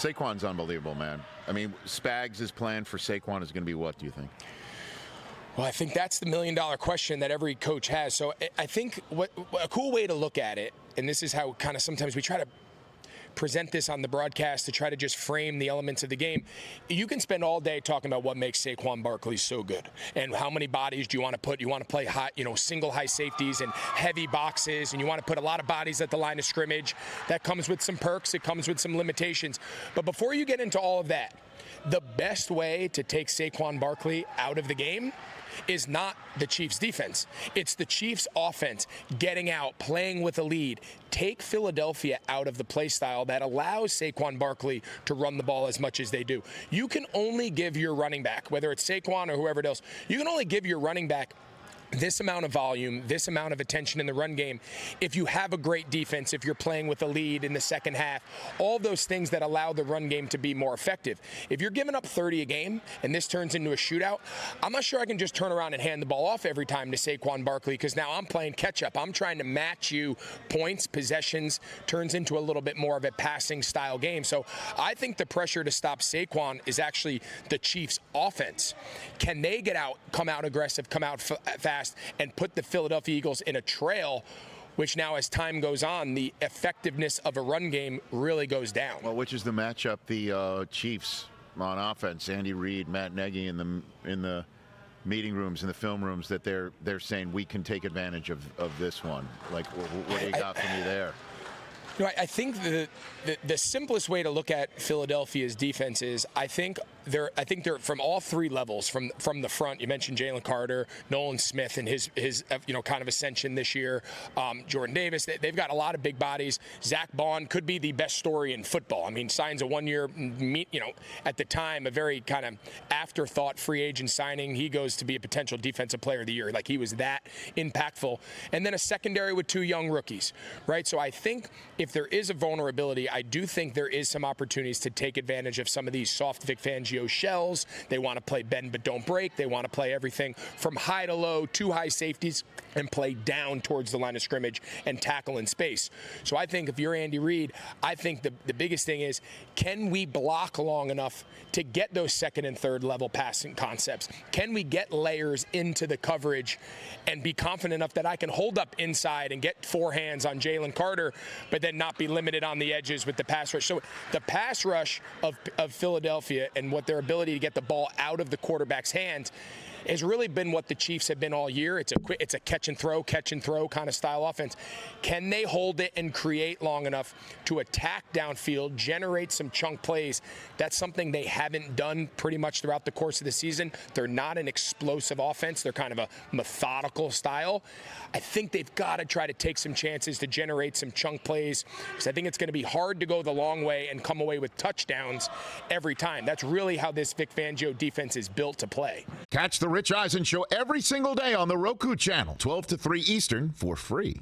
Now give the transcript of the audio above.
Saquon's unbelievable, man. I mean, Spags' plan for Saquon is going to be what, do you think? Well, I think that's the million-dollar question that every coach has. So I think a cool way to look at it, and this is how kind of sometimes we try to present this on the broadcast to try to just frame the elements of the game. You can spend all day talking about what makes Saquon Barkley so good and how many bodies do you want to put. You want to play high, single high safeties and heavy boxes, and you want to put a lot of bodies at the line of scrimmage. That comes with some perks. It comes with some limitations. But before you get into all of that, the best way to take Saquon Barkley out of the game is not the Chiefs' defense. It's the Chiefs' offense getting out, playing with a lead. Take Philadelphia out of the play style that allows Saquon Barkley to run the ball as much as they do. You can only give your running back, whether it's Saquon or whoever else, you can only give your running back this amount of volume, this amount of attention in the run game, if you have a great defense, if you're playing with a lead in the second half, all those things that allow the run game to be more effective. If you're giving up 30 a game and this turns into a shootout, I'm not sure I can just turn around and hand the ball off every time to Saquon Barkley, because now I'm playing catch up. I'm trying to match you points, possessions, turns into a little bit more of a passing style game. So I think the pressure to stop Saquon is actually the Chiefs' offense. Can they get out, come out aggressive, come out fast, and put the Philadelphia Eagles in a trail, which now as time goes on, the effectiveness of a run game really goes down. Well, which is the matchup the Chiefs on offense, Andy Reid, Matt Nagy in the meeting rooms, in the film rooms, that they're saying we can take advantage of this one. Like, what do you got for me there? I think the simplest way to look at Philadelphia's defense is I think they're from all three levels, from the front. You mentioned Jalen Carter, Nolan Smith, and his kind of ascension this year. Jordan Davis. They've got a lot of big bodies. Zach Bond could be the best story in football. I mean, signs a 1 year, at the time, a very kind of afterthought free agent signing. He goes to be a potential defensive player of the year. Like, he was that impactful. And then a secondary with two young rookies, right? So I think if there is a vulnerability, I do think there is some opportunities to take advantage of some of these soft Vic Fangio shells. They want to play bend but don't break. They want to play everything from high to low, two high safeties, and play down towards the line of scrimmage and tackle in space. So I think if you're Andy Reid, I think the biggest thing is, can we block long enough to get those second and third level passing concepts? Can we get layers into the coverage and be confident enough that I can hold up inside and get four hands on Jalen Carter, but then not be limited on the edges with the pass rush? So the pass rush of Philadelphia and what their ability to get the ball out of the quarterback's hands has really been what the Chiefs have been all year. It's a catch and throw kind of style offense. Can they hold it and create long enough to attack downfield, generate some chunk plays? That's something they haven't done pretty much throughout the course of the season. They're not an explosive offense. They're kind of a methodical style. I think they've got to try to take some chances to generate some chunk plays, because I think it's going to be hard to go the long way and come away with touchdowns every time. That's really how this Vic Fangio defense is built to play. Catch the Rich Eisen Show every single day on the Roku channel, 12 to 3 Eastern, for free.